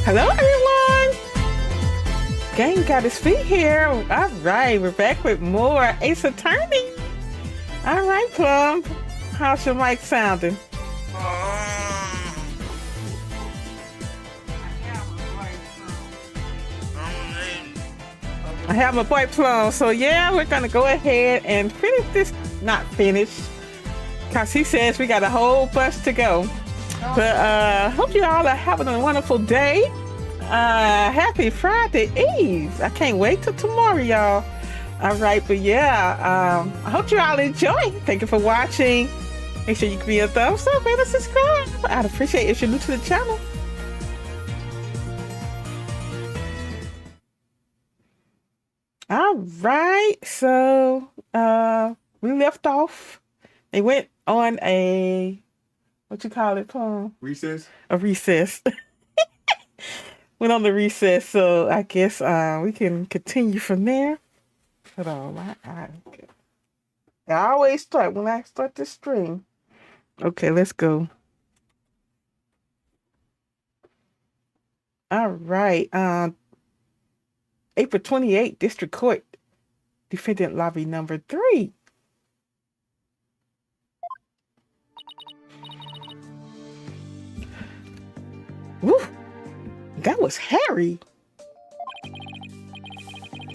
Hello, everyone. GameGoddessFee here. All right, we're back with more Ace Attorney. All right, Plum. How's your mic sounding? I have my boy Plum. So yeah, we're gonna go ahead and finish this. Not finish, cause he says we got a whole bunch to go. But hope you all are having a wonderful day. Happy Friday Eve. I can't wait till tomorrow, y'all. All right, but yeah, I hope you all enjoy. Thank you for watching. Make sure you give me a thumbs up and a subscribe. I'd appreciate it if you're new to the channel. All right, so we left off. They went on a, what you call it, Plum? Recess? A recess. Went on the recess, so I guess we can continue from there. Hold on, I always start when I start the stream. Okay, let's go. All right, April 28th, District Court, Defendant Lobby number 3. Woo! That was Harry.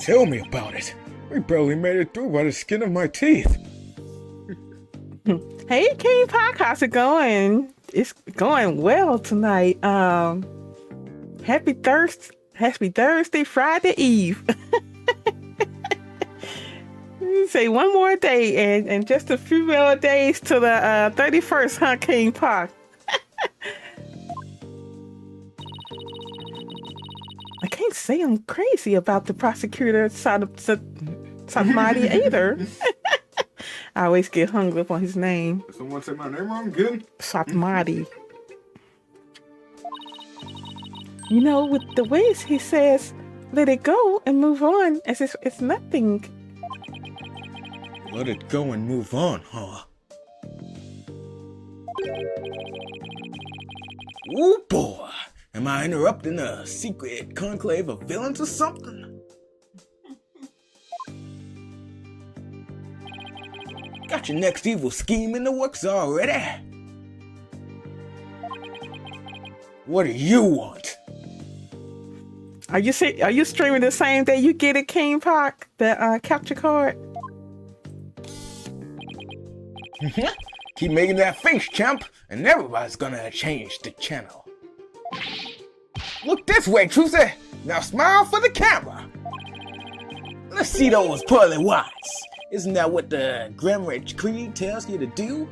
Tell me about it. We barely made it through by the skin of my teeth. Hey, King Park, how's it going? It's going well tonight. Happy Thursday, Friday Eve. You say one more day and just a few more days to the 31st, huh, King Park? I can't say I'm crazy about the prosecutor Satmati either. I always get hung up on his name. Did someone say my name wrong again? Satmati. You know, with the ways he says, let it go and move on as if it's nothing. Let it go and move on, huh? Oh boy! Am I interrupting a secret conclave of villains or something? Got your next evil scheme in the works already? What do you want? Are you streaming the same day you get it, King Park? The capture card? Keep making that face, champ, and everybody's gonna change the channel. Look this way, Trucy. Now smile for the camera. Let's see those pearly whites. Isn't that what the Grimrich Creed tells you to do?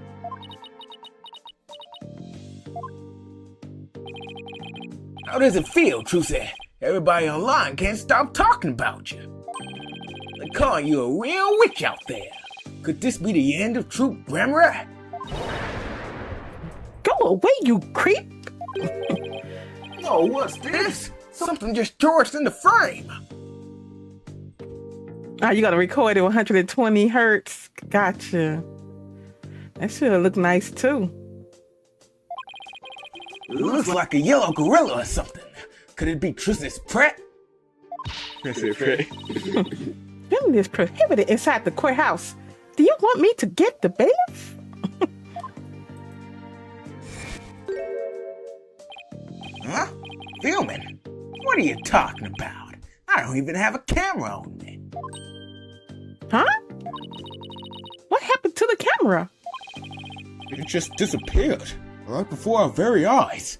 How does it feel, Trucy? Everybody online can't stop talking about you. They call you a real witch out there. Could this be the end of true Grimrich? Go away, you creep! Oh, what's this? Something just torched in the frame. You gotta record it 120 hertz. Gotcha. That should look nice too. It looks like a yellow gorilla or something. Could it be Trucy's pet? That's it, Fred. Filming is prohibited inside the courthouse. Do you want me to get the bailiff? Huh? Filming? What are you talking about? I don't even have a camera on me. Huh? What happened to the camera? It just disappeared, right before our very eyes.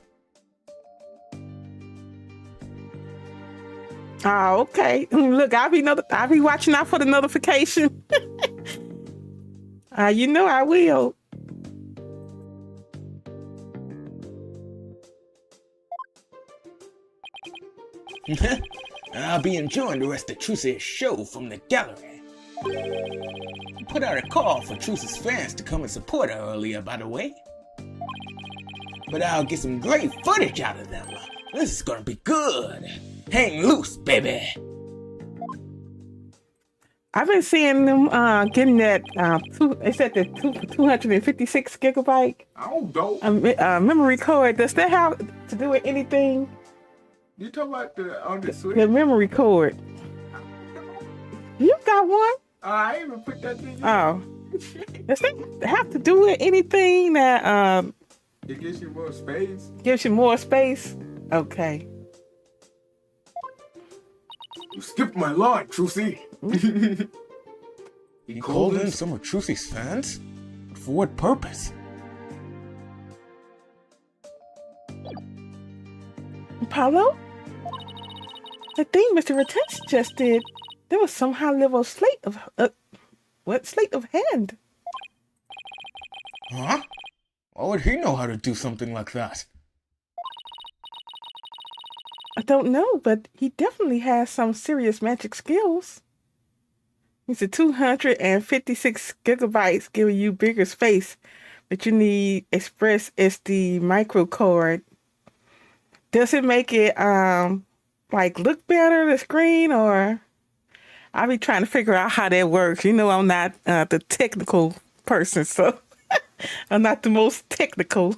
Oh, okay. Look, I'll be watching out for the notification. You know I will. I'll be enjoying the rest of Trucy's show from the gallery. Put out a call for Trucy's fans to come and support her earlier, by the way. But I'll get some great footage out of them. This is gonna be good. Hang loose, baby. I've been seeing them getting that, it's at the 256 gigabyte Oh, dope. memory card. Does that have to do with anything? You talking about on the Switch? The memory card. You got one? I ain't even put that thing in. Oh. Does it have to do with anything that It gives you more space. gives you more space? Okay. You skipped my line, Trucy. He called in some of Trucy's fans? For what purpose? Paulo? The thing Mr. Retention just did, there was some high level sleight of sleight of hand. Huh? Why would he know how to do something like that? I don't know, but he definitely has some serious magic skills. It's a 256 gigabytes giving you bigger space, but you need Express SD micro card. Does it make it like look better the screen, or I'll be trying to figure out how that works. You know, I'm not the technical person, so I'm not the most technical.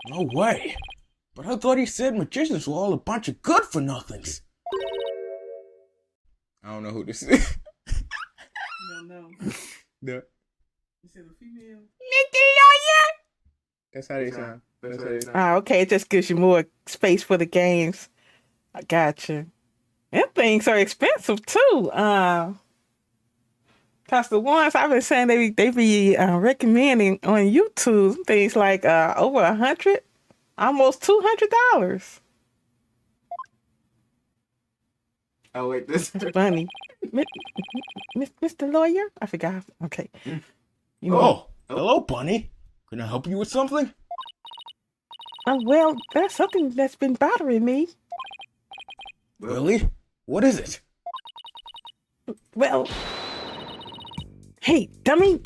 No way. But I thought he said magicians were all a bunch of good-for-nothings. I don't know who this is. No. No. You said a female? That's how they sound. That's how they sound. Oh, okay. It just gives you more space for the games. I gotcha. And things are expensive too. Cause the ones I've been saying they be recommending on YouTube, things like over $100, almost $200. Oh wait, this. Funny, Mr. Lawyer. I forgot. Okay. You know. Oh, hello, Bunny. Can I help you with something? Well, there's something that's been bothering me. Really? What is it? Well, hey, dummy,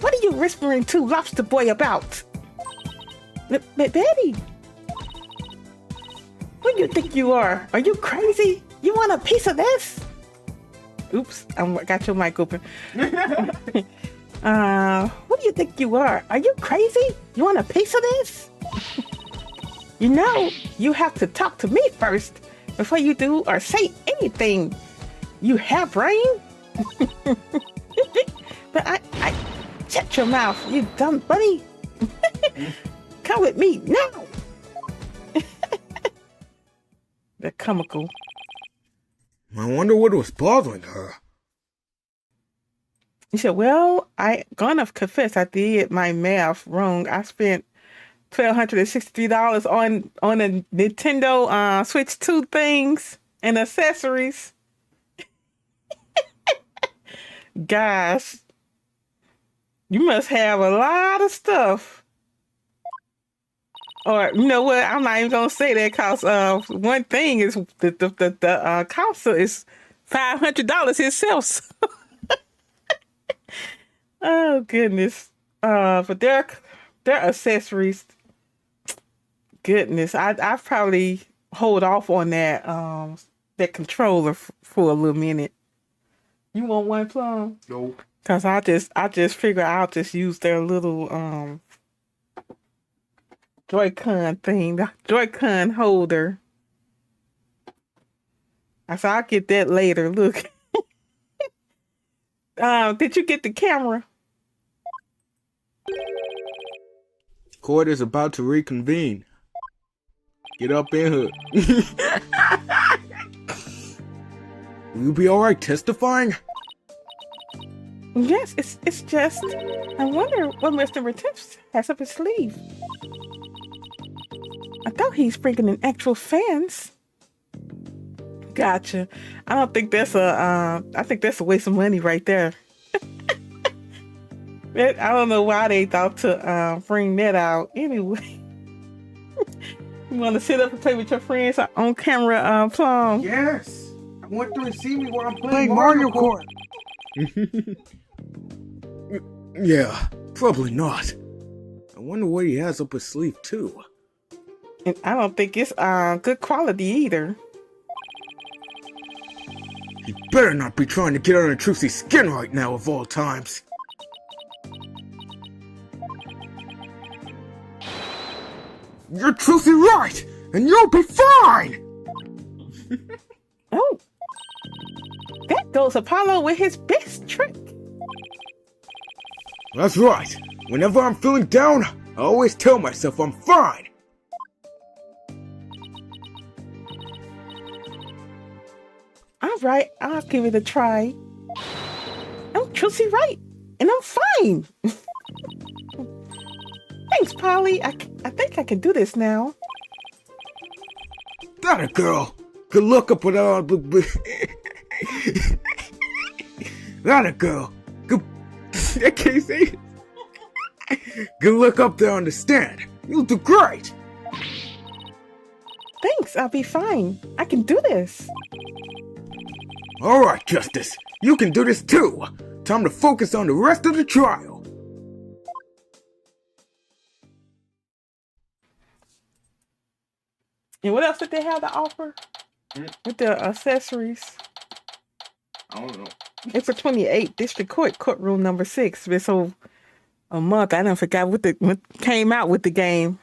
what are you whispering to Lobster Boy about? Betty, who do you think you are? Are you crazy? You want a piece of this? Oops, I got your mic open. Who do you think you are? Are you crazy? You want a piece of this? You know, you have to talk to me first before you do or say anything. You have brain? But I shut your mouth, you dumb bunny. Come with me now. They're comical. I wonder what was bothering her. He said, well, I gonna confess I did my math wrong. I spent $1,263 on a Nintendo Switch 2 things and accessories. Gosh, you must have a lot of stuff. Or you know what? I'm not even gonna say that because one thing is the console is $500 itself. So. Oh goodness! But their accessories. Goodness, I probably hold off on that controller for a little minute. You want one, Plum? No. Cause I just figure I'll just use their little Joy-Con thing, the Joy-Con holder. I said I'll get that later. Look. Did you get the camera? Court is about to reconvene. Get up in here. Will you be alright testifying? Yes, it's just I wonder what Mr. Retention has up his sleeve. I thought he's bringing in actual fans. Gotcha. I don't think that's I think that's a waste of money right there. I don't know why they thought to bring that out anyway. You want to sit up and play with your friends on camera, Plum? Yes. I want them to see me while I'm playing Mario Kart. Yeah, probably not. I wonder what he has up his sleeve too. And I don't think it's good quality either. You better not be trying to get under Trucy's skin right now of all times. You're truly right, and you'll be fine! Oh, that goes Apollo with his best trick. That's right. Whenever I'm feeling down, I always tell myself I'm fine. All right, I'll give it a try. I'm Trucy right, and I'm fine. Thanks, Polly. I think I can do this now. That a girl. Good luck up with all. That a girl. Good. I can't say it. Good luck up there on the stand. You'll do great. Thanks, I'll be fine. I can do this. All right, Justice. You can do this too. Time to focus on the rest of the trial. And what else did they have to offer? With the accessories? I don't know. April 28th, District Court, courtroom number 6. It's so a month. I done forgot what came out with the game.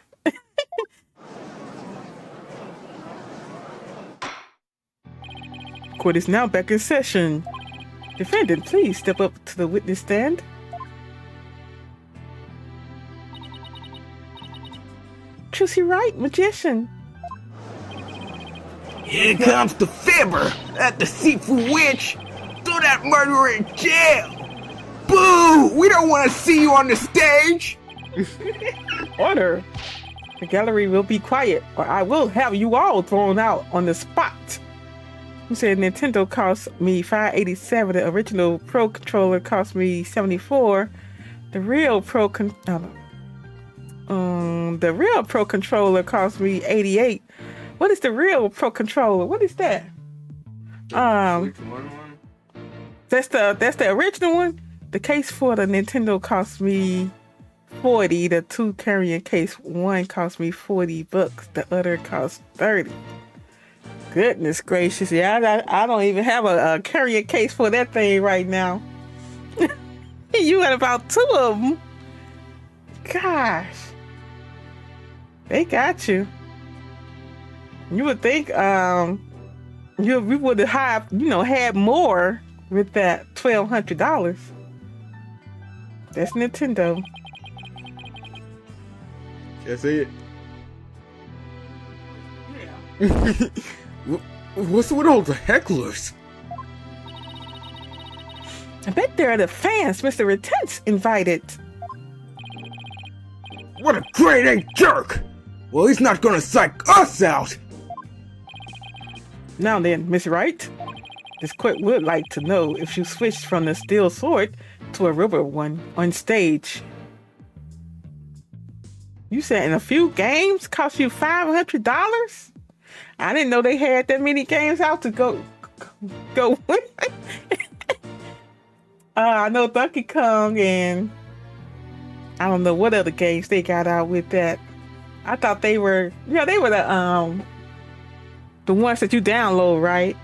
Court is now back in session. Defendant, please step up to the witness stand. Trucy Wright, magician. Here comes the fibber, that deceitful witch. Throw that murderer in jail. Boo! We don't want to see you on the stage. Order. The gallery will be quiet, or I will have you all thrown out on the spot. You said Nintendo cost me $587. The original Pro controller cost me $74. The real Pro controller cost me $88. What is the real Pro controller? What is that? That's the original one. The case for the Nintendo cost me $40. The 2 carrying case, one cost me $40. The other cost $30. Goodness gracious! Yeah, I don't even have a carrying case for that thing right now. You got about 2 of them. Gosh, they got you. You would think we would have had more with that $1,200. That's Nintendo. Can I say it? Yeah. What's with all the hecklers? I bet they're the fans Mr. Retent's invited. What a grade A jerk! Well, he's not gonna psych us out! Now then, Miss Wright, this court would like to know if you switched from the steel sword to a rubber one on stage. You said in a few games cost you $500? I didn't know they had that many games out to go with. I know Donkey Kong and I don't know what other games they got out with that. I thought they were the ones that you download, right?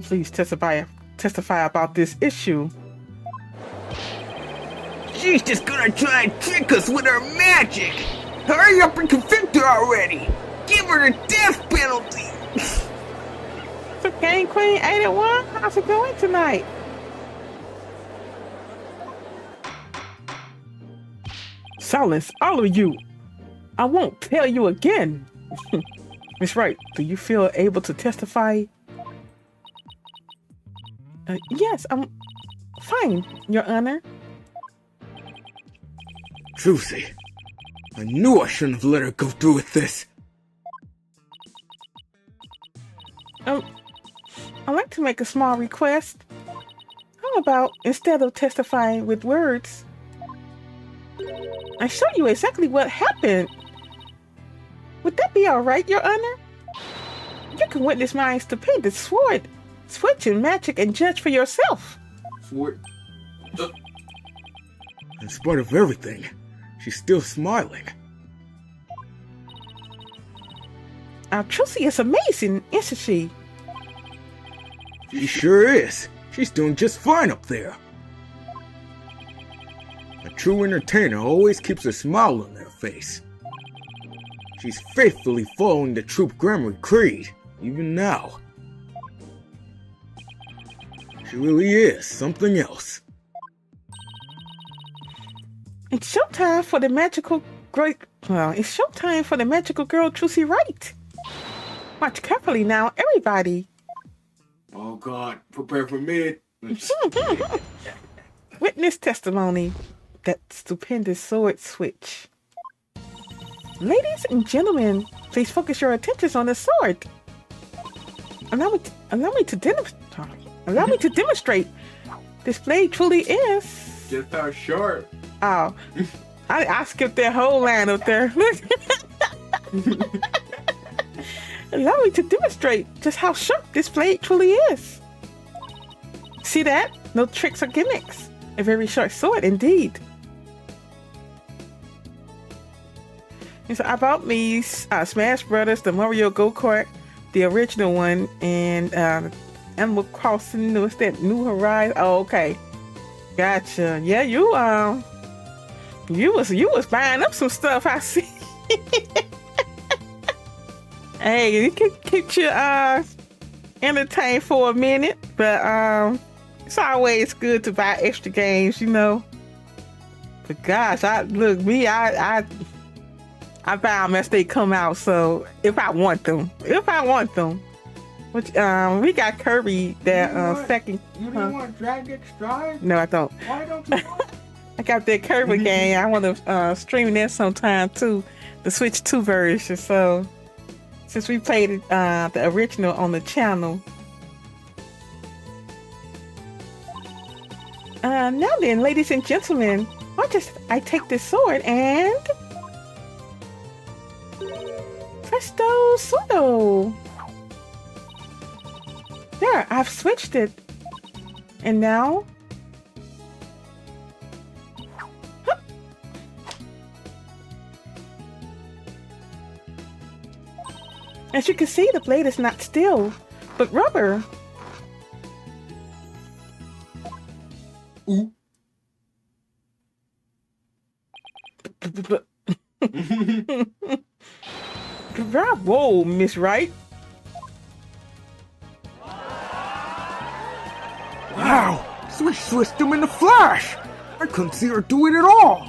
Please testify about this issue. She's just gonna try and trick us with her magic! Hurry up and convict her already! Give her the death penalty! So Game Queen 81, how's it going tonight? Silence, all of you! I won't tell you again! Miss Wright, do you feel able to testify? Yes, I'm fine, Your Honor. Trucy, I knew I shouldn't have let her go through with this. I'd like to make a small request. How about, instead of testifying with words, I show you exactly what happened? Would that be alright, Your Honor? You can witness my stupendous sword, switch and magic, and judge for yourself. Sword? In spite of everything, she's still smiling. Our Trucy is amazing, isn't she? She sure is. She's doing just fine up there. true entertainer always keeps a smile on their face. She's faithfully following the troop grammar creed, even now. She really is something else. It's showtime for the magical it's showtime for the magical girl Trucy Wright. Watch carefully now, everybody. Oh God, prepare for mid. Witness testimony. That stupendous sword switch. Ladies and gentlemen, please focus your attentions on the sword. Allow me to demonstrate. This blade truly is. Just how short. Oh, I skipped that whole line up there. Allow me to demonstrate just how sharp this blade truly is. See that? No tricks or gimmicks. A very short sword indeed. And so I bought me Smash Brothers, the Mario Go-Kart, the original one, and Animal Crossing, what's that, New Horizon? Oh, okay. Gotcha. Yeah, you was buying up some stuff, I see. Hey, you can keep you entertained for a minute, but it's always good to buy extra games, you know. But gosh, I buy them as they come out. So if I want them, which we got Kirby that second. You didn't want Dragon Stride? No, I don't. Why don't you want? I got that Kirby game. I want to stream that sometime too, the Switch 2 version. So since we played it, the original on the channel. Now then, ladies and gentlemen, I take this sword and presto pseudo. There, I've switched it. And now as you can see, the blade is not steel, but rubber. Ooh. Bravo, Miss Wright. Wow, Switch switched him in the flash. I couldn't see her do it at all.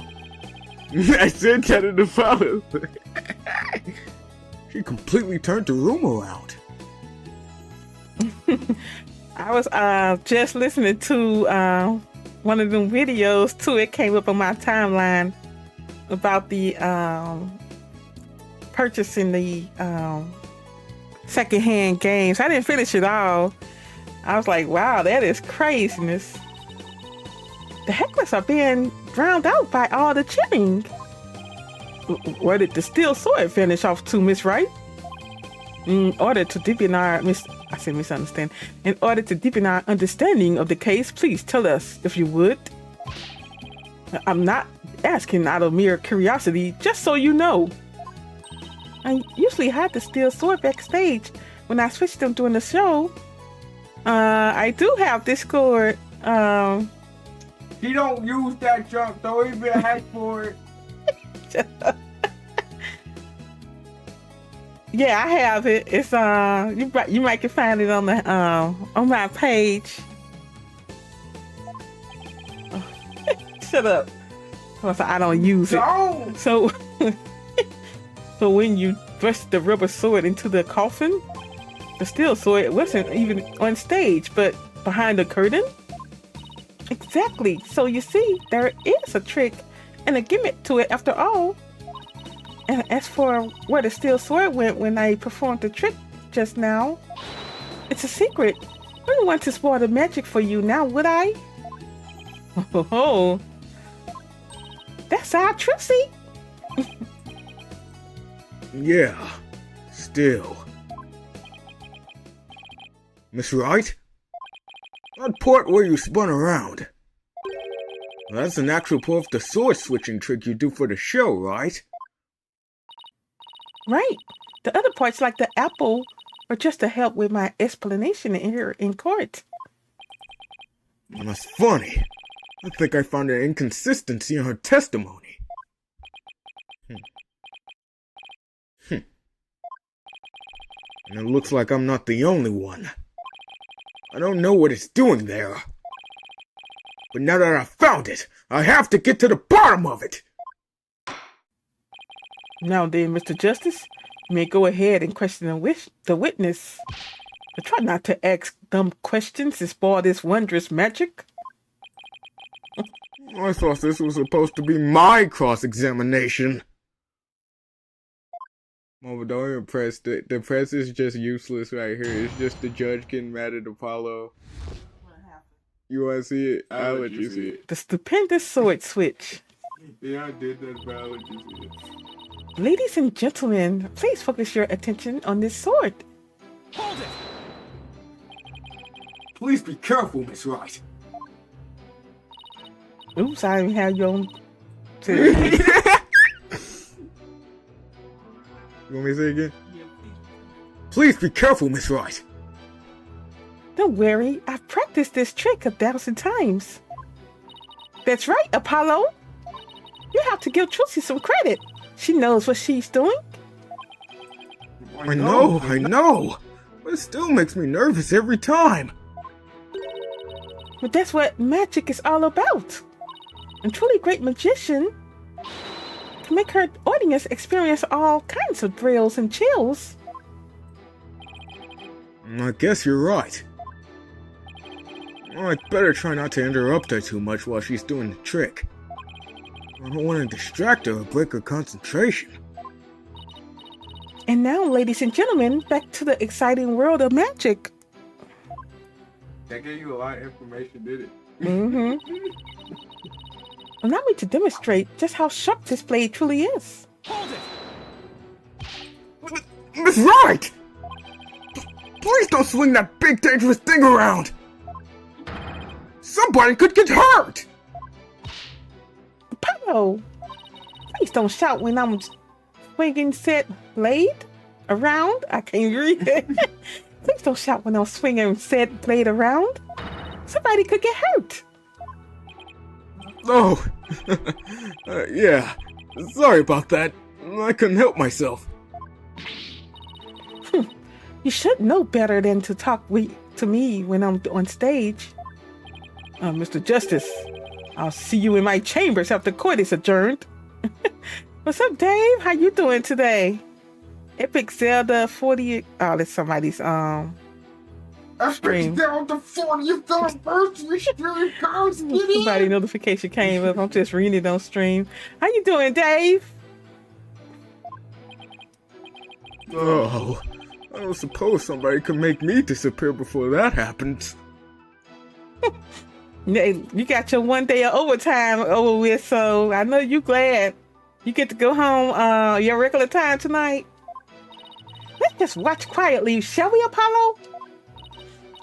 I said that in the photo. She completely turned the room around. I was just listening to one of them videos too. It came up on my timeline about the purchasing the secondhand games. I didn't finish it all. I was like, wow, that is craziness. The hecklers are being drowned out by all the cheering. Where did the steel sword finish off to, Miss Wright? In order to deepen our misunderstand. In order to deepen our understanding of the case, please tell us, if you would. I'm not asking out of mere curiosity, just so you know. I usually had the steel sword backstage when I switched them during the show. I do have this sword. He don't use that junk though. He been hacked for it. Yeah, I have it. It's you might can find it on the on my page. Shut up. I don't use it. No. So so when you thrust the rubber sword into the coffin, the steel sword wasn't even on stage, but behind the curtain. Exactly. So you see, there is a trick and a gimmick to it after all. And as for where the steel sword went when I performed the trick just now, it's a secret. I wouldn't want to spoil the magic for you now, would I? Oh, that's our Trucy. Yeah, still. Miss Wright? That port where you spun around. That's an actual part of the sword switching trick you do for the show, right? Right. The other parts, like the apple, are just to help with my explanation here in court. Well, that's funny. I think I found an inconsistency in her testimony. And it looks like I'm not the only one. I don't know what it's doing there. But now that I've found it, I have to get to the bottom of it! Now then, Mr. Justice, you may go ahead and question the witness. But try not to ask dumb questions and spoil this wondrous magic. I thought this was supposed to be my cross-examination. Mama, don't even press. The press is just useless right here. It's just the judge getting mad at Apollo. What happened? You want to see it? I'll let you see it. The stupendous sword switch. Yeah, I did that, but I'll let you see it. Ladies and gentlemen, please focus your attention on this sword. Hold it! Please be careful, Miss Wright. Oops, I didn't have you on. You want me to say it again? Please be careful, Miss Wright. Don't worry, I've practiced this trick 1,000 times. That's right, Apollo. You have to give Trucy some credit. She knows what she's doing. I know. But it still makes me nervous every time. But that's what magic is all about. A truly great magician can make her audience experience all kinds of thrills and chills. I guess you're right. I'd better try not to interrupt her too much while she's doing the trick. I don't want to distract her or break her concentration. And now, ladies and gentlemen, back to the exciting world of magic. That gave you a lot of information, did it? Mm-hmm. Allow me to demonstrate just how sharp this blade truly is. Hold it! Miss Wright! Please don't swing that big dangerous thing around! Somebody could get hurt! Apollo! Please don't shout when I'm swinging said blade around. I can't read it. Please don't shout when I'm swinging said blade around. Somebody could get hurt. Oh, yeah. Sorry about that. I couldn't help myself. You should know better than to talk to me when I'm on stage. Mr. Justice, I'll see you in my chambers after court is adjourned. What's up, Dave? How you doing today? Epic Zelda 40. Oh, that's somebody's stream. Zelda 40th anniversary stream, guys. Somebody notification came up. I'm just reading it on stream. How you doing, Dave? Oh, I don't suppose somebody could make me disappear before that happens. You got your 1 day of overtime over with, so I know you glad you get to go home your regular time tonight. Let's just watch quietly, shall we, Apollo?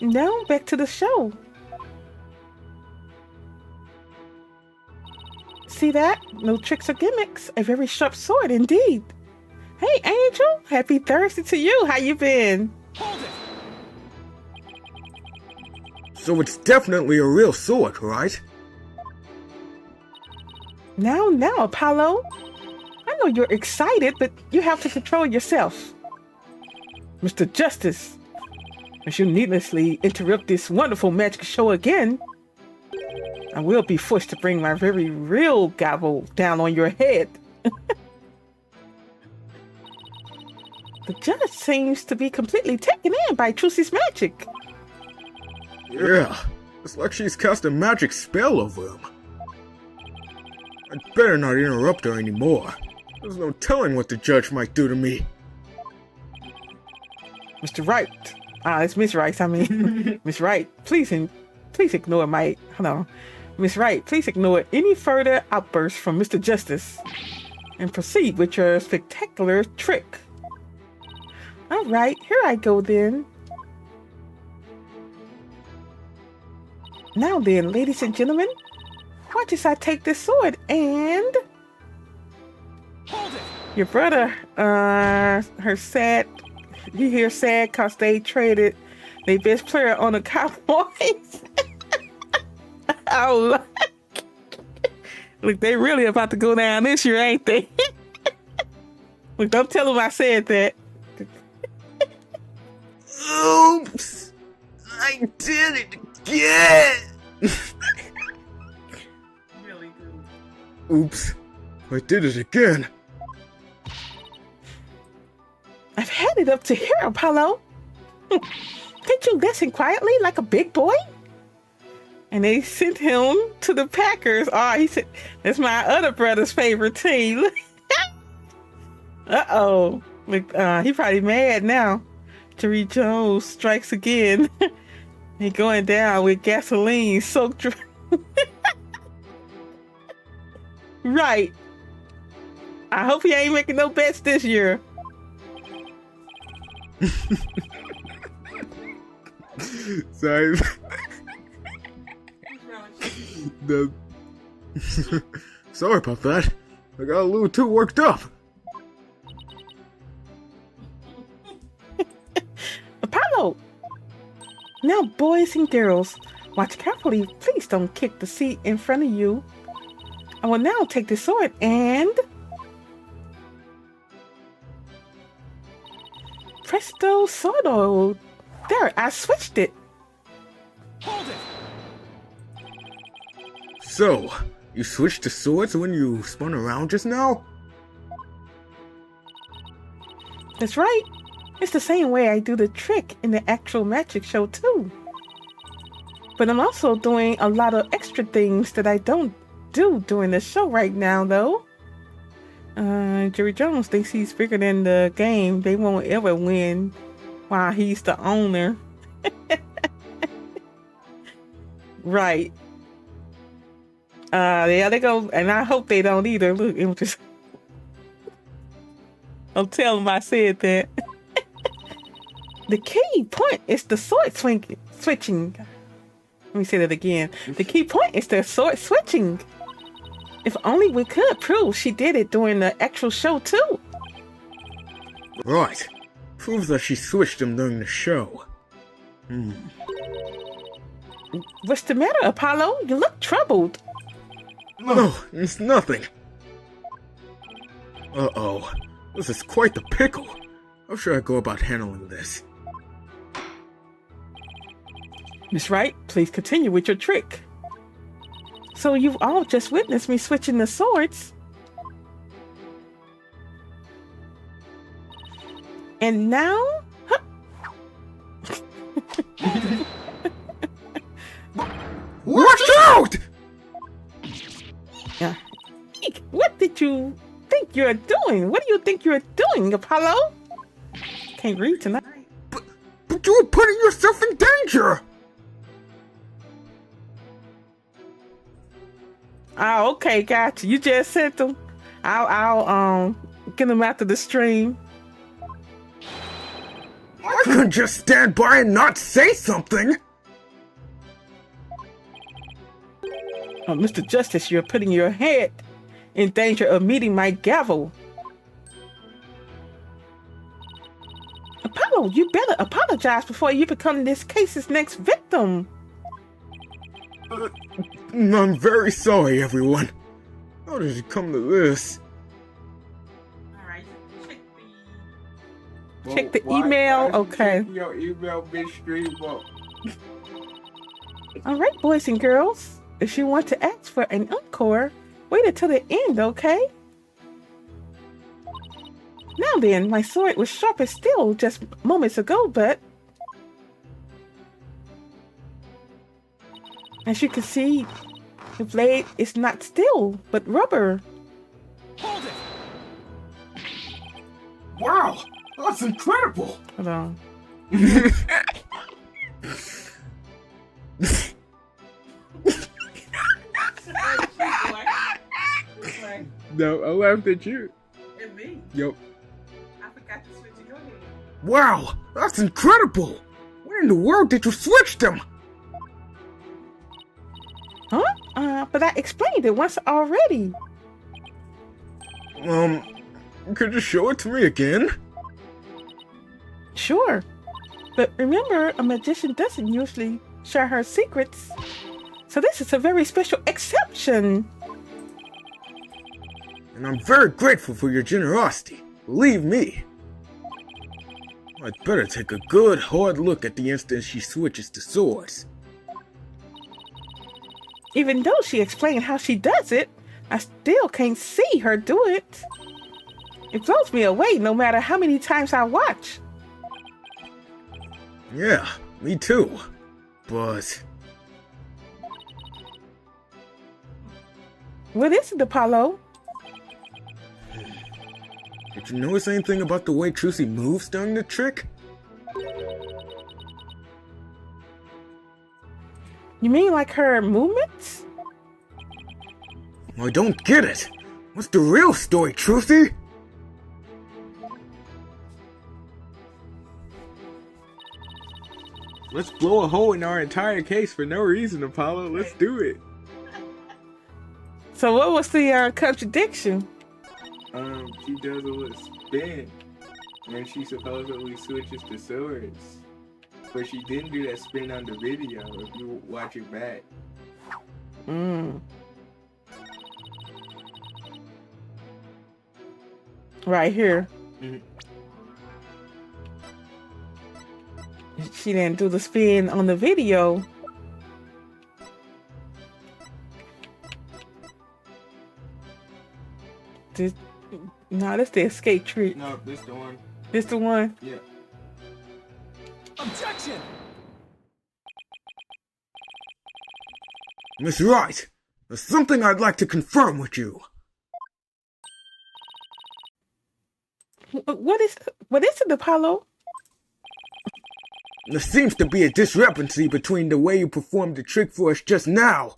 Now back to the show. See that? No tricks or gimmicks. A very sharp sword indeed. Hey, Angel. Happy Thursday to you. How you been? Hold it! So it's definitely a real sword, right? Now, Apollo. I know you're excited, but you have to control yourself. Mr. Justice, as you needlessly interrupt this wonderful magic show again, I will be forced to bring my very real gavel down on your head. The judge seems to be completely taken in by Trucy's magic. Yeah, it's like she's cast a magic spell over him. I'd better not interrupt her anymore. There's no telling what the judge might do to me. Mr. Wright. It's Miss Wright, I mean. Miss Wright, please ignore my... Hold on. Miss Wright, please ignore any further outbursts from Mr. Justice and proceed with your spectacular trick. Alright, here I go then. Now then, ladies and gentlemen, watch as I take this sword and... Hold it! Your brother, her sad... You hear sad cause they traded their best player on the Cowboys. Oh, look. Look, they really about to go down this year, ain't they? Look, don't tell them I said that. Oops! I did it again! Really good. Oops, I did it again. I've had it up to here, Apollo. Can't you listen quietly like a big boy? And they sent him to the Packers. Oh, he said, that's my other brother's favorite team. Uh-oh. He probably mad now. Jerry Jones strikes again. He going down with gasoline soaked. Right. I hope he ain't making no bets this year. Sorry. Sorry about that. I got a little too worked up. Apollo! Now, boys and girls, watch carefully. Please don't kick the seat in front of you. I will now take the sword and... Presto Sordo. There, I switched it. Hold it! So, you switched to swords when you spun around just now? That's right. It's the same way I do the trick in the actual magic show too. But I'm also doing a lot of extra things that I don't do during the show right now though. Jerry Jones thinks he's bigger than the game. They won't ever win while he's the owner. Right. Yeah, they go, and I hope they don't either. Look, it was just... I'll tell them I said that. The key point is the sword switching. Let me say that again. The key point is the sword switching. If only we could prove she did it during the actual show too. Right. Proves that she switched them during the show. What's the matter, Apollo? You look troubled. No, it's nothing. Uh-oh. This is quite the pickle. How should I go about handling this? Miss Wright, please continue with your trick. So you've all just witnessed me switching the swords. And now... Huh. Watch out! What did you think you're doing? What do you think you're doing, Apollo? Can't read tonight. But you were putting yourself in danger! Oh, okay, gotcha. You just sent them. I'll get them after the stream. I couldn't just stand by and not say something! Mr. Justice, you're putting your head in danger of meeting my gavel. Apollo, you better apologize before you become this case's next victim. I'm very sorry, everyone. How did it come to this? Alright, check the email. Okay. Your email been streamed up. Alright, boys and girls. If you want to ask for an encore, wait until the end, okay? Now then, my sword was sharp as steel just moments ago, but... as you can see, the blade is not steel, but rubber. Hold it! Wow, that's incredible! Hold on. No, I laughed at you. And me? Yup. I forgot to switch it. Go ahead. Wow, that's incredible! Where in the world did you switch them? Huh? But I explained it once already. Could you show it to me again? Sure. But remember, a magician doesn't usually share her secrets. So this is a very special exception. and I'm very grateful for your generosity. Believe me. I'd better take a good hard look at the instant she switches to swords. Even though she explained how she does it, I still can't see her do it. It blows me away no matter how many times I watch. Yeah, me too. But... What is it, Apollo? Did you notice anything about the way Trucy moves during the trick? You mean like her movements? I don't get it. What's the real story, Trucy? Let's blow a hole in our entire case for no reason, Apollo. Let's do it. So what was the contradiction? She does a little spin, and she supposedly switches to swords. But she didn't do that spin on the video, if you watch it back. Right here. Mhm. She didn't do the spin on the video. No, that's the escape trick. No, this the one. This the one? Yeah. Objection! Miss Wright, there's something I'd like to confirm with you. What is it, Apollo? There seems to be a discrepancy between the way you performed the trick for us just now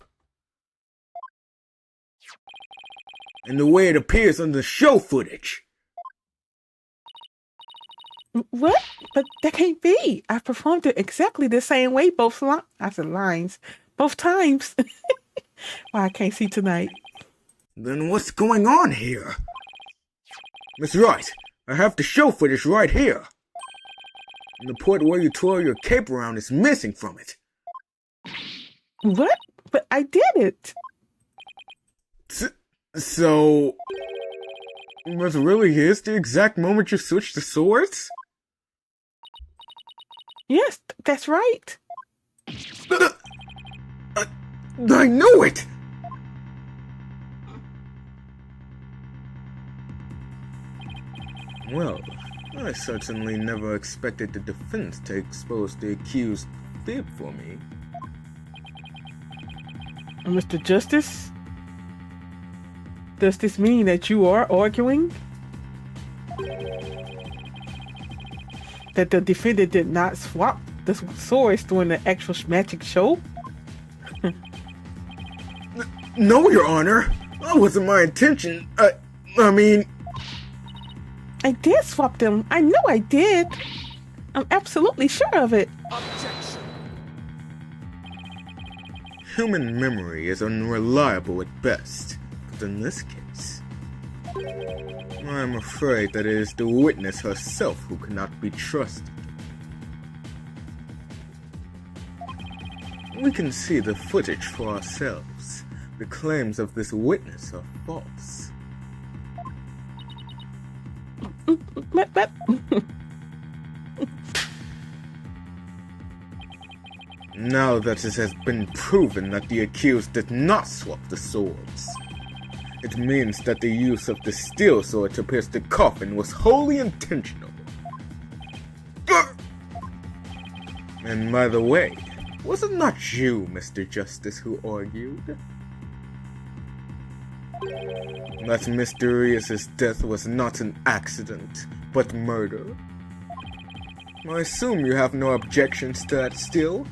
and the way it appears on the show footage. What? But that can't be. I performed it exactly the same way both lines. Both times. Why I can't see tonight. Then what's going on here? Miss Wright, I have the show footage right here. And the part where you twirl your cape around is missing from it. What? But I did it. So... this really is the exact moment you switched to swords? Yes, that's right. I knew it! Well, I certainly never expected the defense to expose the accused fib for me. Mr. Justice? Does this mean that you are arguing that the defendant did not swap the swords during the actual magic show? No, Your Honor! That wasn't my intention. I mean... I did swap them. I know I did. I'm absolutely sure of it. Objection! Human memory is unreliable at best, but in this case, I'm afraid that it is the witness herself who cannot be trusted. We can see the footage for ourselves. The claims of this witness are false. But Now that it has been proven that the accused did not swap the swords, it means that the use of the steel sword to pierce the coffin was wholly intentional. And by the way, was it not you, Mr. Justice, who argued that Mysterious' death was not an accident, but murder? I assume you have no objections to that still?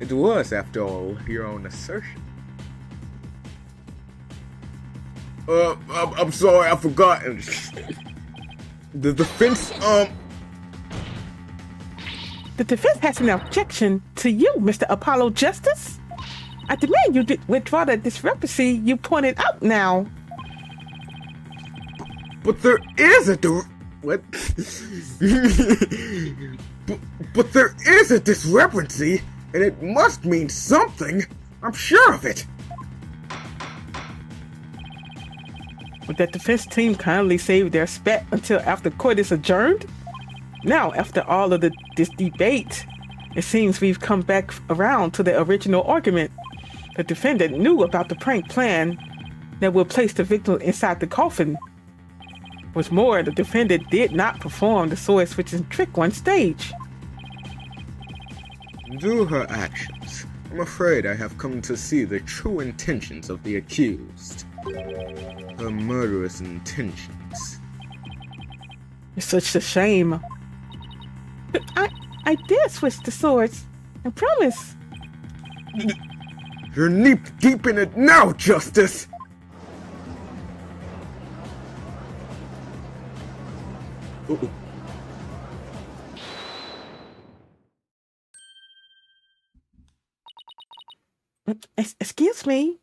It was, after all, your own assertion. I'm sorry, I forgot. The defense, the defense has an objection to you, Mr. Apollo Justice. I demand you withdraw the discrepancy you pointed out now. But there is a what? but there is a discrepancy, and it must mean something. I'm sure of it. Would that defense team kindly save their spat until after court is adjourned? Now, after all of this debate, it seems we've come back around to the original argument. The defendant knew about the prank plan that will place the victim inside the coffin. What's more, the defendant did not perform the sword switching trick on stage. Due to her actions, I'm afraid I have come to see the true intentions of the accused. Her murderous intentions. It's such a shame. But I did switch the swords. I promise. You're knee deep in it now, Justice! Uh-oh. Excuse me.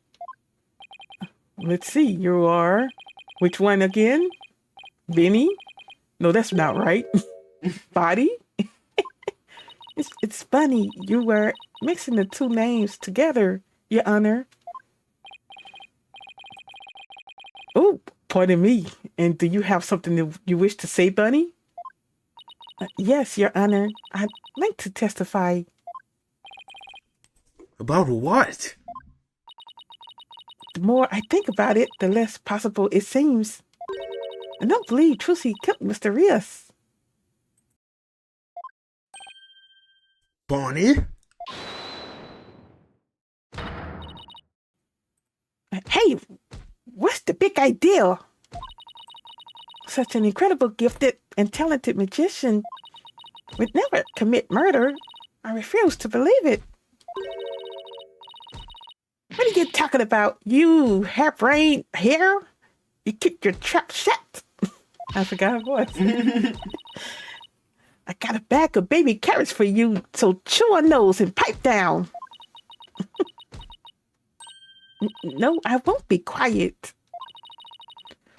Let's see, you are... Which one again? Benny? No, that's not right. Body? It's funny, you were mixing the two names together, Your Honor. Oh, pardon me. And do you have something that you wish to say, Bunny? Yes, Your Honor. I'd like to testify. About what? The more I think about it, the less possible it seems. I don't believe Trucy killed Mr. Rios. Bonnie? Hey, what's the big idea? Such an incredible gifted and talented magician would never commit murder. I refuse to believe it. What are you talking about, you hair-brained hair? You kicked your trap shut. I forgot her voice. I got a bag of baby carrots for you, so chew on those and pipe down. No, I won't be quiet.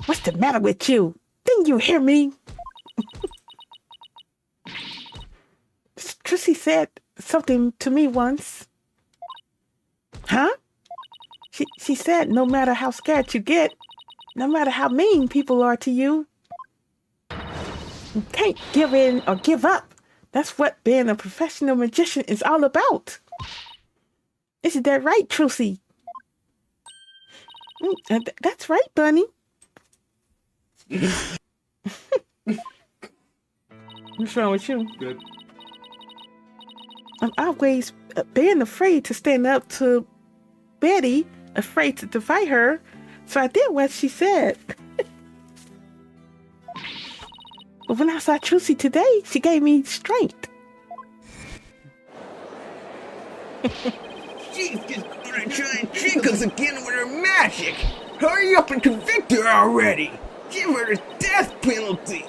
What's the matter with you? Didn't you hear me? Trucy said something to me once. Huh? She said no matter how scared you get, no matter how mean people are to you, you can't give in or give up. That's what being a professional magician is all about. Isn't that right, Trucy? That's right, Bunny. What's wrong with you? Good. I'm always being afraid to stand up to Betty, afraid to defy her, so I did what she said. But when I saw Trucy today, she gave me strength. She's just gonna try and trick us again with her magic! Hurry up and convict her already! Give her the death penalty!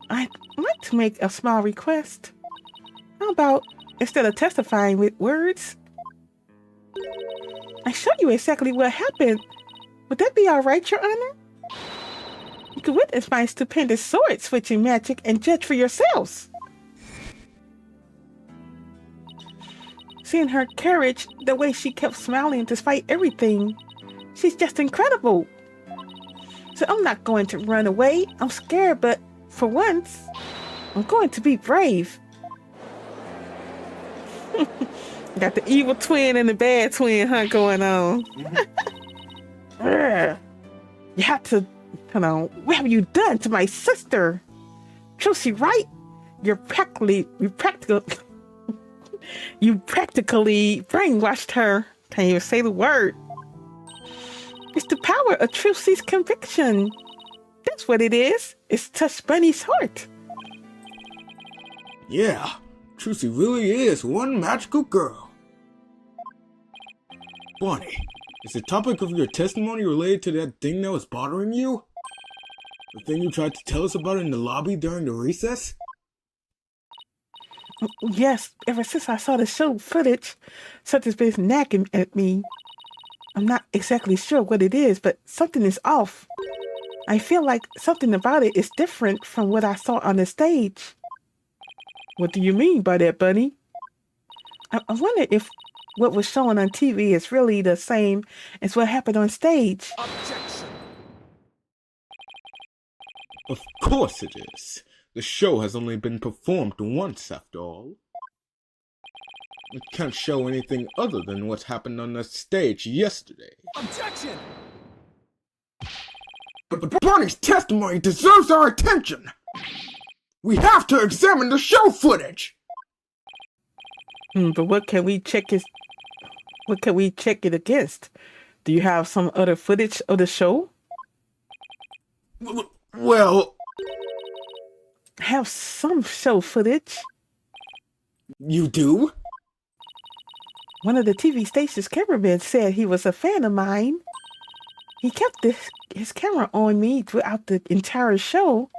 I'd like to make a small request. How about, instead of testifying with words, I show you exactly what happened. Would that be all right, Your Honor? You could witness my stupendous sword-switching magic and judge for yourselves. Seeing her courage, the way she kept smiling despite everything, she's just incredible. So I'm not going to run away. I'm scared, but for once, I'm going to be brave. Got the evil twin and the bad twin, going on. You have to, what have you done to my sister? Trucy, right? You practically brainwashed her. Can't even say the word. It's the power of Trucy's conviction. That's what it is. It's touched Bunny's heart. Yeah, Trucy really is one magical girl. Bonnie, is the topic of your testimony related to that thing that was bothering you? The thing you tried to tell us about in the lobby during the recess? Yes, ever since I saw the show footage, something's been nagging at me. I'm not exactly sure what it is, but something is off. I feel like something about it is different from what I saw on the stage. What do you mean by that, Bunny? I wonder if what was shown on TV is really the same as what happened on stage. Objection. Of course it is. The show has only been performed once, after all. It can't show anything other than what happened on the stage yesterday. Objection. But Bonnie's testimony deserves our attention! We have to examine the show footage! But what can we check it against? Do you have some other footage of the show? Well... Have some show footage. You do? One of the TV station's cameramen said he was a fan of mine. He kept his camera on me throughout the entire show.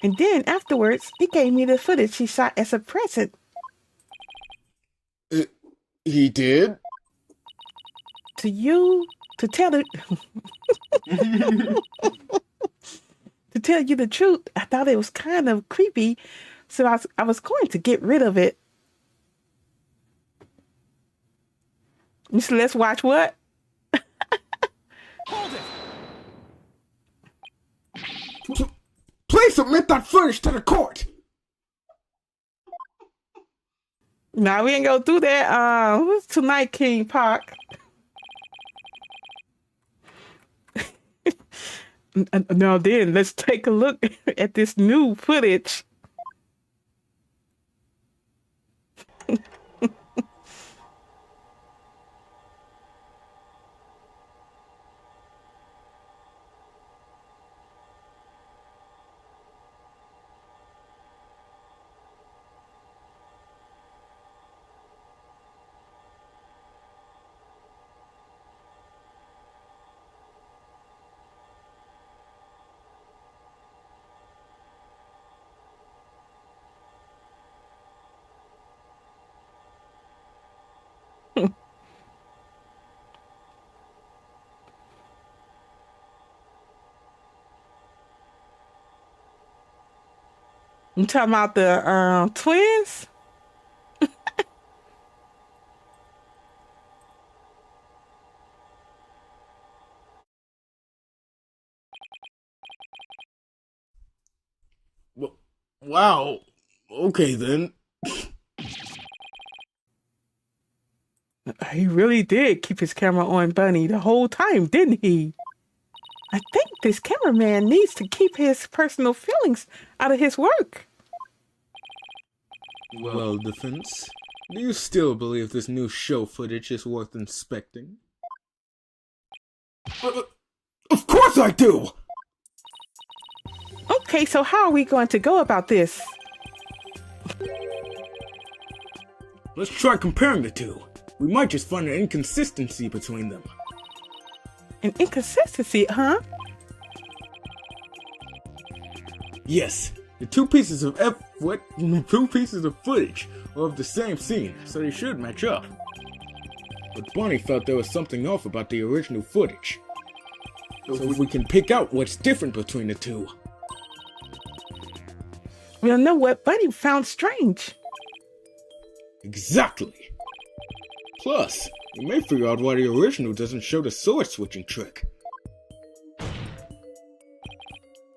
And then afterwards, he gave me the footage he shot as a present. He did? To you, to tell it... To tell you the truth, I thought it was kind of creepy, so I was going to get rid of it. So let's watch what? Hold it. Please submit that footage to the court! Nah, we ain't gonna do that. Who's tonight, King Park? Now then, let's take a look at this new footage. You talking about the twins? Wow. Okay then. He really did keep his camera on Bunny the whole time, didn't he? I think this cameraman needs to keep his personal feelings out of his work. Well, defense, do you still believe this new show footage is worth inspecting? Of course I do! Okay, so how are we going to go about this? Let's try comparing the two. We might just find an inconsistency between them. An inconsistency, huh? Yes, the two pieces of footage are of the same scene, so they should match up. But Bonnie felt there was something off about the original footage. So if we can pick out what's different between the two. We'll know what Bunny found strange. Exactly. Plus, we may figure out why the original doesn't show the sword switching trick.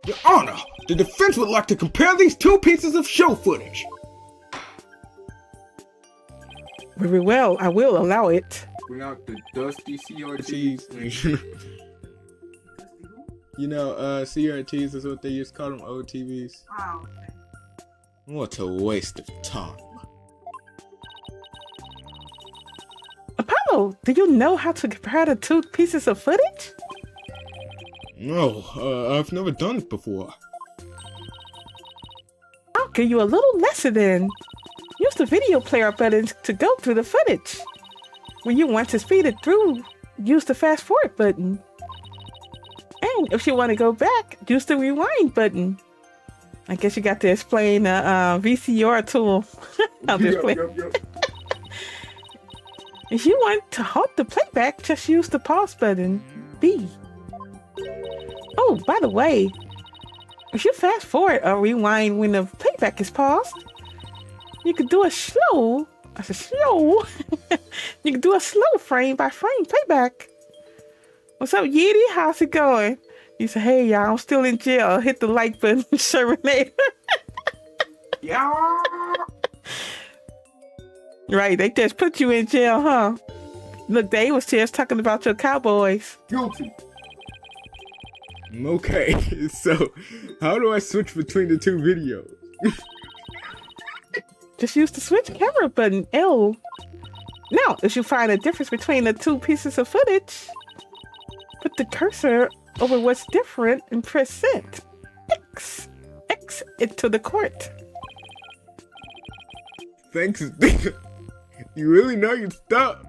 Your Honor, the defense would like to compare these two pieces of show footage. Very well, I will allow it. Bring out the dusty CRTs. You know, CRTs is what they used to call them, old TVs. Oh, okay. What a waste of time. Apollo, do you know how to compare the two pieces of footage? No, I've never done it before. I'll give you a little lesson then. Use the video player button to go through the footage. When you want to speed it through, use the fast forward button. And if you want to go back, use the rewind button. I guess you got to explain the VCR tool. I'll just play. If you want to halt the playback, just use the pause button, B. Oh, by the way, if you fast forward or rewind when the playback is paused, you could do it slow I said, slow? You can do a slow frame by frame playback. What's up, Yeti? How's it going? He said, hey, y'all, I'm still in jail. Hit the like button, Shermanator. Yeah. Right, they just put you in jail, huh? Look, they was just talking about your cowboys. Guilty. Okay, so how do I switch between the two videos? Just use the switch camera button, L. Now, if you find a difference between the two pieces of footage, put the cursor over what's different and press send. X it to the court. Thanks, Athena. You really know your stuff.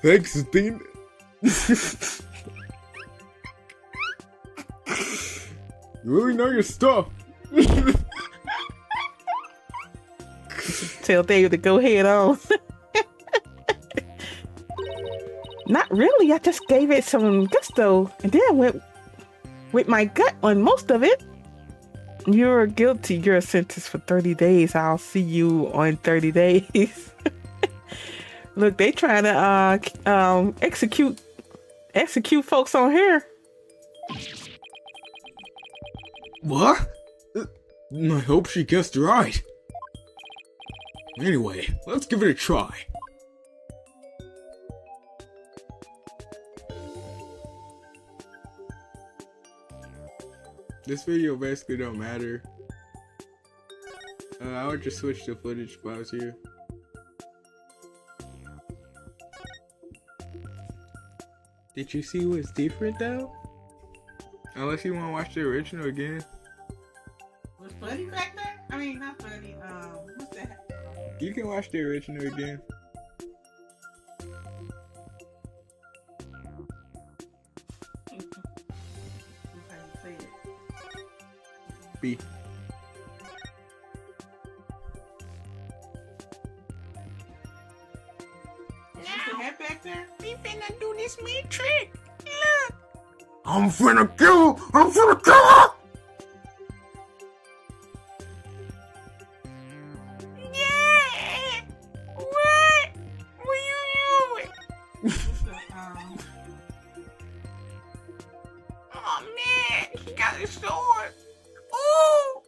Thanks, Athena. You really know your stuff. Tell Dave to go head on. Not really. I just gave it some gusto and then went with my gut on most of it. You're guilty. You're sentenced for 30 days. I'll see you on 30 days. Look, they trying to execute folks on here. What? I hope she guessed right. Anyway, let's give it a try. This video basically don't matter. I would just switch the footage if I was here. Did you see what's different though? Unless you want to watch the original again. Was Buddy back there? I mean, not Buddy. What's that? You can watch the original again. B. Head back there? We finna do this mean trick. Look. I'm finna kill her! Yeah. What? What you doing? Oh man, he got his sword. Ooh.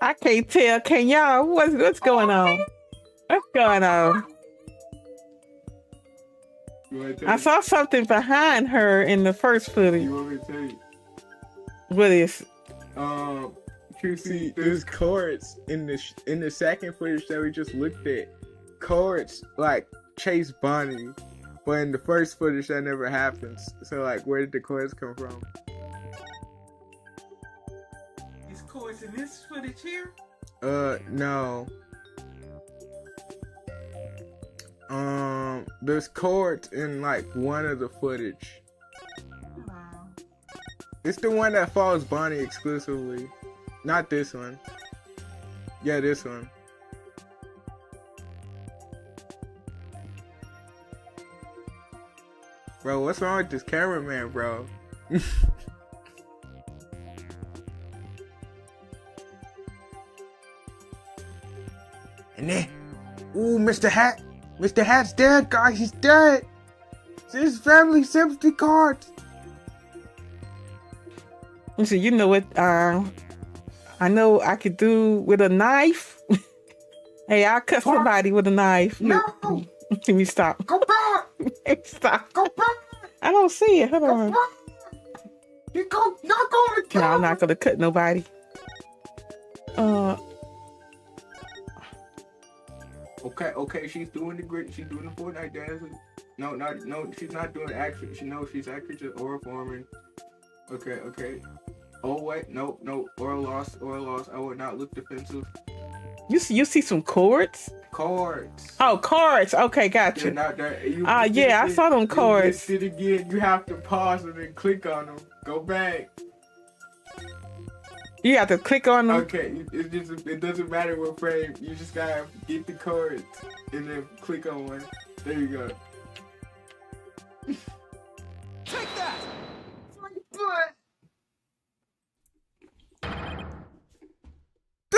I can't tell. Can y'all? What's going on? What's going on? I saw something behind her in the first footage. You want me to tell you? What is? See, there's cards in the second footage that we just looked at. Cards like chase Bonnie, but in the first footage that never happens. So like, where did the cards come from? These chords in this footage here? No. There's chords in like one of the footage. It's the one that follows Bonnie exclusively. Not this one. Yeah, this one. Bro, what's wrong with this cameraman, bro? And then, ooh, Mr. Hat. Mr. Hat's dead, guys. He's dead. It's his family sympathy card. So you know what? I know I could do with a knife. Hey, I'll cut somebody with a knife. No. Let me stop. Go back. Let me stop. Go back. I don't see it. Hold on. Go back. You go. Not going to kill. No, I'm not gonna cut nobody. Okay, she's doing the grit. She's doing the Fortnite dance. No, she's not doing action. She's actually just oral forming. Okay. Oh wait, no, oral loss. I would not look defensive. You see some chords? Cards. Oh, cards. Okay, gotcha. Yeah, I saw them cards. You it again. You have to pause and then click on them. Go back. You have to click on them. Okay, it doesn't matter what frame. You just gotta get the cards and then click on one. There you go. Take that.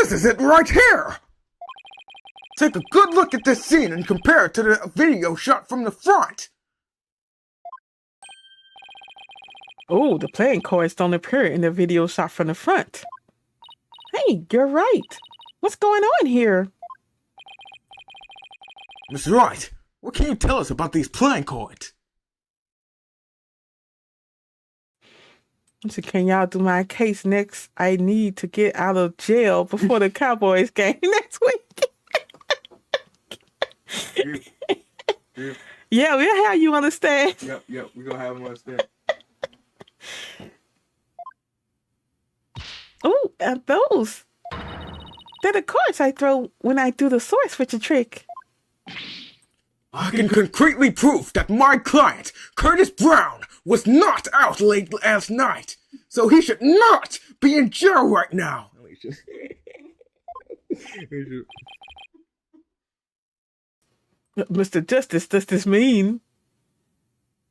This is it right here! Take a good look at this scene and compare it to the video shot from the front. Oh, the playing cards don't appear in the video shot from the front. Hey, you're right. What's going on here? Miss Wright, what can you tell us about these playing cards? So can y'all do my case next? I need to get out of jail before the Cowboys game next week. Yeah, we'll have you understand. Yep, we're gonna have him understand. Oh, those. They're the cards I throw when I do the sword switcher trick. I can concretely prove that my client, Curtis Brown, was not out late last night, so he should not be in jail right now. Mr. Justice, does this mean?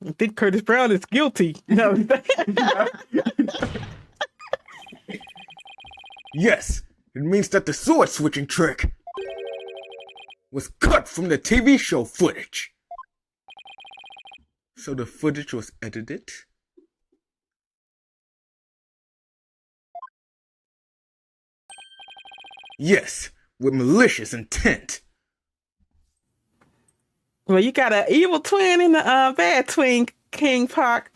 I think Curtis Brown is guilty. No. Yes, it means that the sword switching trick was cut from the TV show footage. So the footage was edited? Yes, with malicious intent. Well, you got an evil twin and a bad twin, King Park.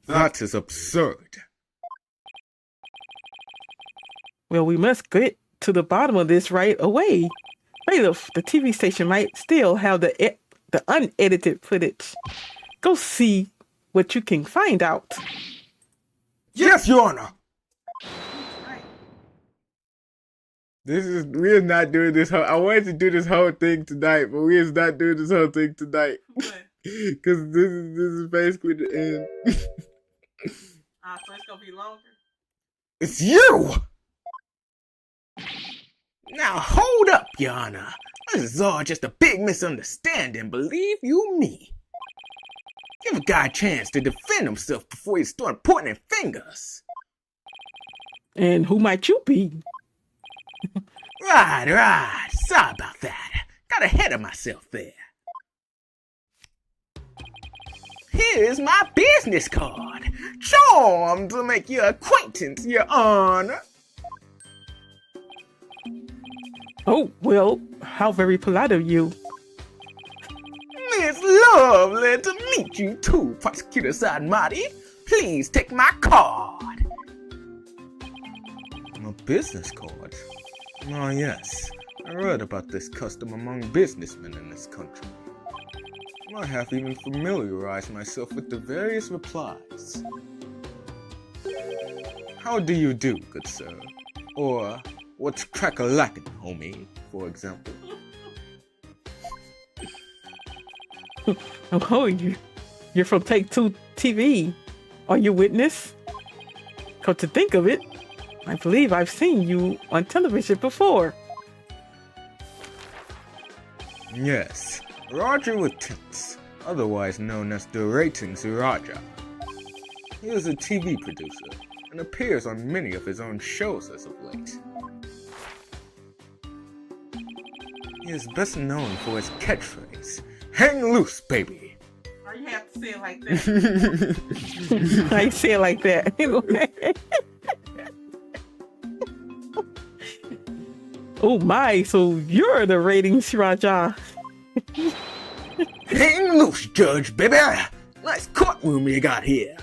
That is absurd. Well, we must get to the bottom of this right away. Bailiff, the TV station might still have the unedited footage. Go see what you can find out. Yes, Your Honor. We are not doing this whole. I wanted to do this whole thing tonight, but we is not doing this whole thing tonight. Because this is basically the end. So it's gonna be longer. It's you. Now hold up, Your Honor. This is all just a big misunderstanding, believe you me. Give a guy a chance to defend himself before you start pointing fingers. And who might you be? Right. Sorry about that. Got ahead of myself there. Here's my business card. Charmed to make your acquaintance, Your Honor. Oh, well, how very polite of you. It's lovely to meet you too, Prosecutor Sadmati. Please take my card. My business card? Oh yes, I read about this custom among businessmen in this country. I have even familiarized myself with the various replies. How do you do, good sir? Or, what's crack-a-lackin', homie, for example. Oh, you're from Take Two TV. Are you witness? Come to think of it, I believe I've seen you on television before. Yes, Roger Wittens, otherwise known as the Ratings Raja. He is a TV producer and appears on many of his own shows as of late. He is best known for his catchphrase, "Hang loose, baby." Why you have to say it like that? I say it like that. Oh my, so you're the Ratings Raja. Hang loose, Judge, baby. Nice courtroom you got here.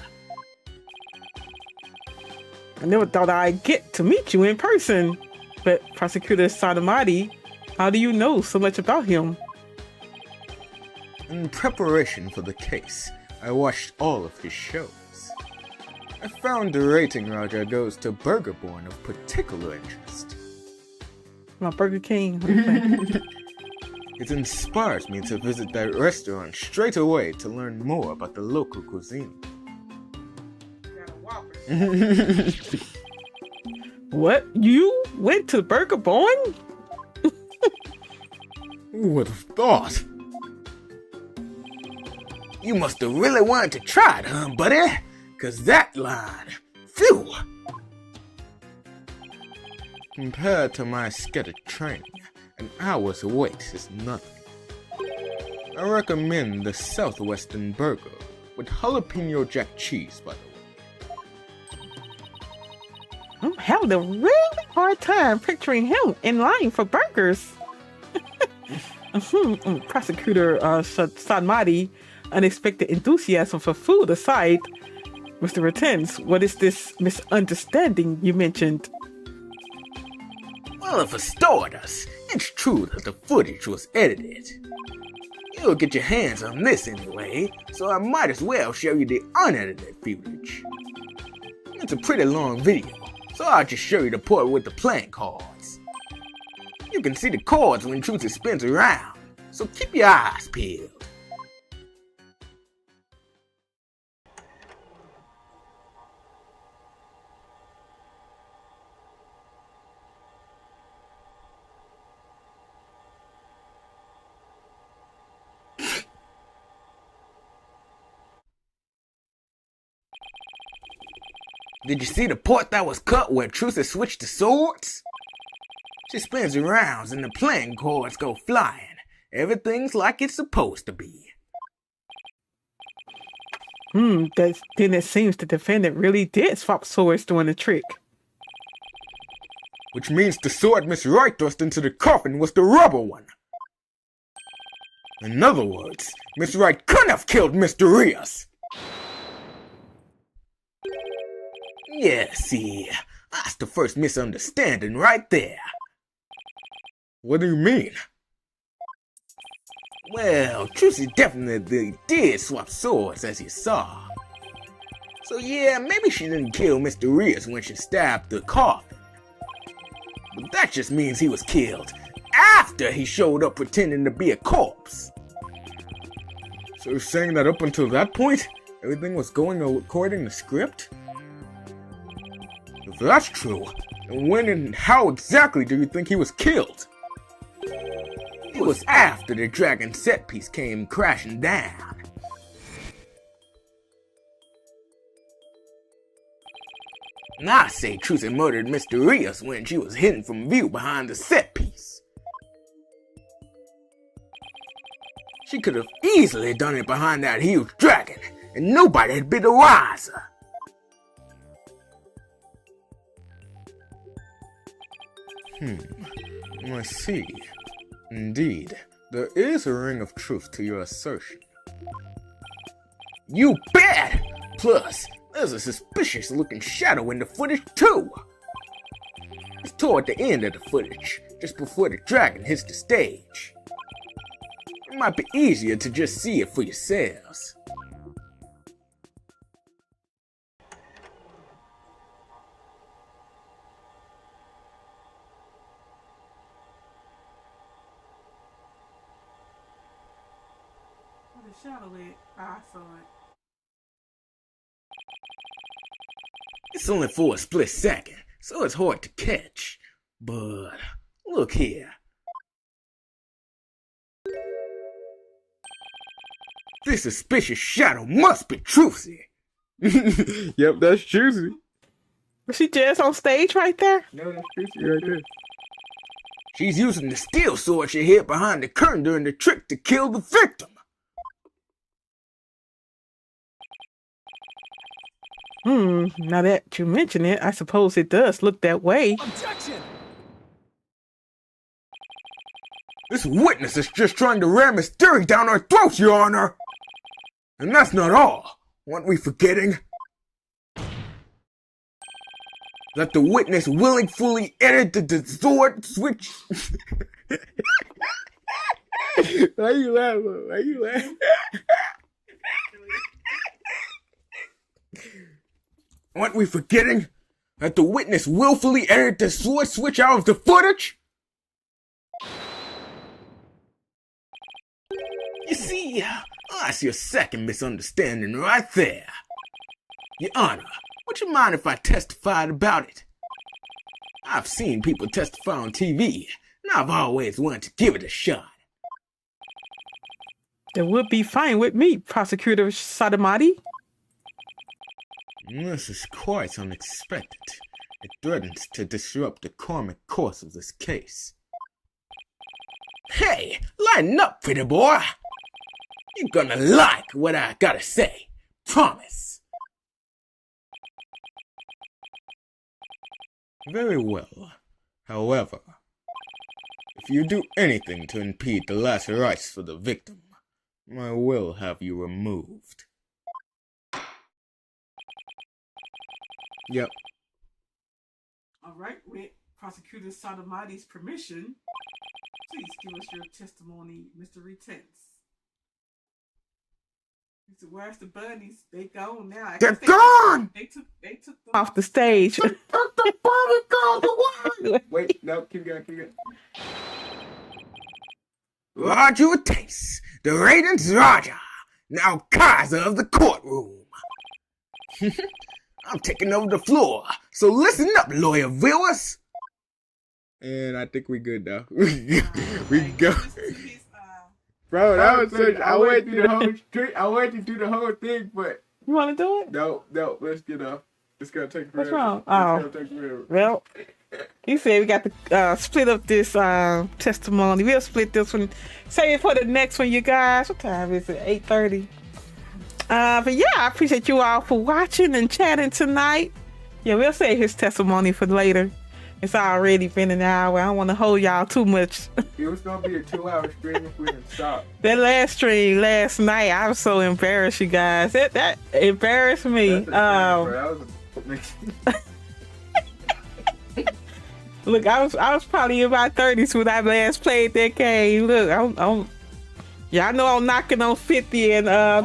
I never thought I'd get to meet you in person. But Prosecutor Sadamati, how do you know so much about him? In preparation for the case, I watched all of his shows. I found the Rating Raja goes to Burgerborn of particular interest. My Burger King. It inspires me to visit that restaurant straight away to learn more about the local cuisine. What? You went to Burger Barn? Who would have thought? You must have really wanted to try it, huh, buddy? 'Cause that line, phew! Compared to my scattered training, an hour's wait is nothing. I recommend the Southwestern Burger with jalapeno jack cheese, by the way. I'm having a really hard time picturing him in line for burgers. Prosecutor Sanmati, unexpected enthusiasm for food aside, Mr. Returns, what is this misunderstanding you mentioned? Well, for starters, it's true that the footage was edited. You'll get your hands on this anyway, so I might as well show you the unedited footage. It's a pretty long video, so I'll just show you the part with the playing cards. You can see the cards when Trucy spins around, so keep your eyes peeled. Did you see the part that was cut where Trucy switched to swords? She spins around and the playing cards go flying. Everything's like it's supposed to be. Then it seems the defendant really did swap swords during the trick. Which means the sword Miss Wright thrust into the coffin was the rubber one. In other words, Miss Wright couldn't have killed Mr. Rios. Yeah, see, that's the first misunderstanding right there. What do you mean? Well, Trucy definitely did swap swords as you saw. So yeah, maybe she didn't kill Mr. Rios when she stabbed the coffin. But that just means he was killed after he showed up pretending to be a corpse. So you're saying that up until that point, everything was going according to script? If that's true, then when and how exactly do you think he was killed? It was after the dragon set piece came crashing down. And I say Trucy murdered Mr. Rios when she was hidden from view behind the set piece. She could have easily done it behind that huge dragon, and nobody had been the wiser. I see. Indeed, there is a ring of truth to your assertion. You bet! Plus, there's a suspicious looking shadow in the footage too. It's toward the end of the footage, just before the dragon hits the stage. It might be easier to just see it for yourselves. The shadow it. I saw it. It's only for a split second, so it's hard to catch. But look here. This suspicious shadow must be Trucy. Yep, that's Trucy. Was she just on stage right there? No, that's Trucy right there. She's using the steel sword she hid behind the curtain during the trick to kill the victim. Now that you mention it, I suppose it does look that way. Objection! This witness is just trying to ram his theory down our throats, Your Honor! And that's not all. Aren't we forgetting that the witness willingly entered the sword switch? Why you laughing? Why you laughing? Aren't we forgetting that the witness willfully entered the sword switch out of the footage? You see, that's your second misunderstanding right there. Your Honor, would you mind if I testified about it? I've seen people testify on TV, and I've always wanted to give it a shot. That would be fine with me, Prosecutor Sadamati. This is quite unexpected. It threatens to disrupt the karmic course of this case. Hey, lighten up, pretty boy. You're gonna like what I gotta say. Promise. Very well. However, if you do anything to impede the last rites for the victim, I will have you removed. Yep. All right, with Prosecutor Sotomayor's permission, please give us your testimony, Mr. Retense. He said, "Where's the bunnies? They gone now. I They're guess gone! They took them off the stage." The bunny gone away! Wait, no, keep going. Roger Tace, the Raiden's Roger, now Kaiser of the courtroom. I'm taking over the floor, so listen up, lawyer viewers. And I think we good now. We go. Bro, that was such. I went through the whole street. I went to do the whole thing, but You want to do it? no, let's get off. It's gonna take forever. What's wrong? It's Oh. gonna take forever. Well, he said we got to split up this testimony. We'll split this one. Save it for the next one, you guys. What time is it? 8:30. But yeah, I appreciate you all for watching and chatting tonight. Yeah, we'll save his testimony for later. It's already been an hour. I don't want to hold y'all too much. It was gonna be a 2-hour stream if we didn't stop. That last stream last night, I was so embarrassed, you guys. That embarrassed me. Look, I was probably in my 30s when I last played that game. Look, y'all know I'm knocking on 50, and I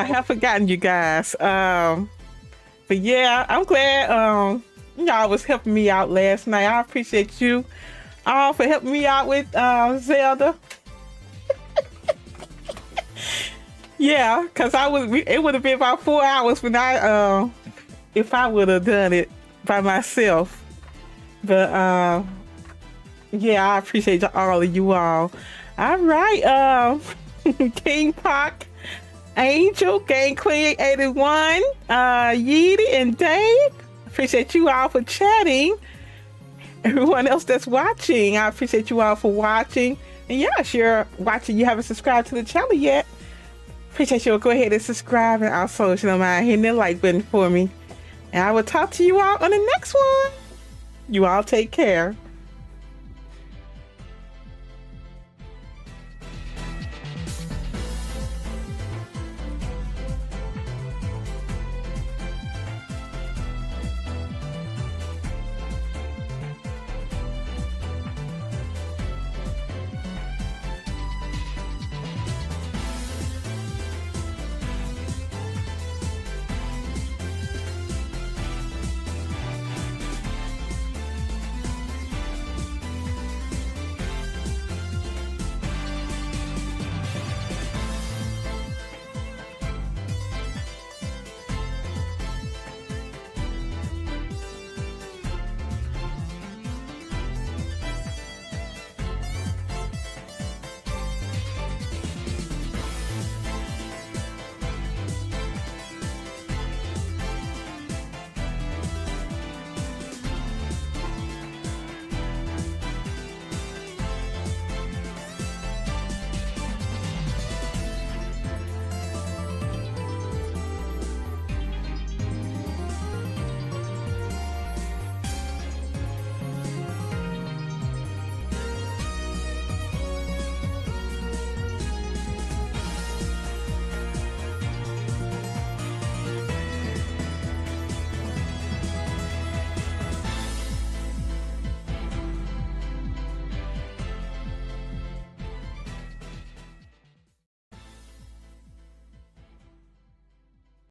have forgotten you guys. But yeah, I'm glad y'all was helping me out last night. I appreciate you all for helping me out with Zelda. Yeah, cause it would have been about 4 hours when if I would have done it by myself. But yeah, I appreciate all of you all. All right, King Pock, Angel, Gang Queen 81, Yeedy, and Dave. Appreciate you all for chatting. Everyone else that's watching, I appreciate you all for watching. And yeah, if you're watching, you haven't subscribed to the channel yet, appreciate you. Go ahead and subscribe, and also, if you don't mind, hitting the like button for me. And I will talk to you all on the next one. You all take care.